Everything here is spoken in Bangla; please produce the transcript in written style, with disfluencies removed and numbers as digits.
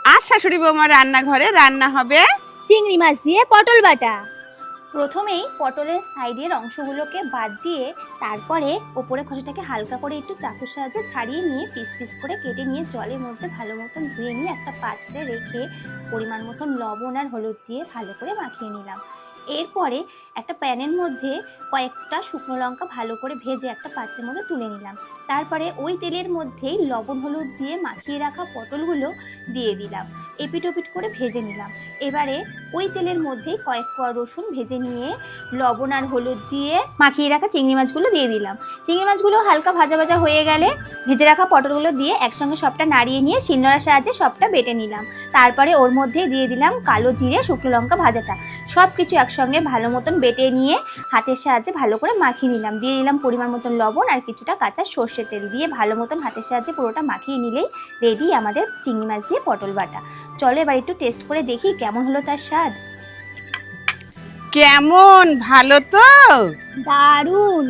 আজ শাশুড়ি বৌমার রান্নাঘরে রান্না হবে চিংড়ি মাছ দিয়ে পটল বাটা। প্রথমেই পটলের সাইডের অংশগুলোকে বাদ দিয়ে তারপরে ওপরে খোসাটাকে হালকা করে একটু চাকুর সাহায্যে ছাড়িয়ে নিয়ে পিস পিস করে কেটে নিয়ে জলের মধ্যে ভালো মতন ধুয়ে নিয়ে একটা পাত্রে রেখে পরিমাণ মতন লবণ আর হলুদ দিয়ে ভালো করে মাখিয়ে নিলাম। এরপরে একটা প্যানের মধ্যে কয়েকটা শুকনো লঙ্কা ভালো করে ভেজে একটা পাত্রের মধ্যে তুলে নিলাম। তারপরে ওই তেলের মধ্যেই লবণ হলুদ দিয়ে মাখিয়ে রাখা পটলগুলো দিয়ে দিলাম, এপিট ওপিট করে ভেজে নিলাম। এবারে ওই তেলের মধ্যে কয়েক কোয়া রসুন ভেজে নিয়ে লবণ আর হলুদ দিয়ে মাখিয়ে রাখা চিংড়ি মাছগুলো দিয়ে দিলাম। চিংড়ি মাছগুলো হালকা ভাজা ভাজা হয়ে গেলে ভেজে রাখা পটলগুলো দিয়ে একসঙ্গে সবটা নাড়িয়ে নিয়ে শিলনোড়ার সাহায্যে সবটা বেটে নিলাম। তারপরে ওর মধ্যে দিয়ে দিলাম কালো জিরে, শুকনো লঙ্কা ভাজাটা, সব কিছু একসঙ্গে ভালো মতন বেটে নিয়ে হাতের সাহায্যে ভালো করে মাখিয়ে নিলাম। দিয়ে দিলাম পরিমাণ মতন লবণ আর কিছুটা কাঁচা সর্ষের তেল দিয়ে ভালো মতন হাতের সাহায্যে পুরোটা মাখিয়ে নিলেই রেডি আমাদের চিংড়ি মাছ দিয়ে পটল বাটা। চলো এবার একটু টেস্ট করে দেখি কেমন হলো তার স্বাদ। কেমন, ভালো তো? দারুণ।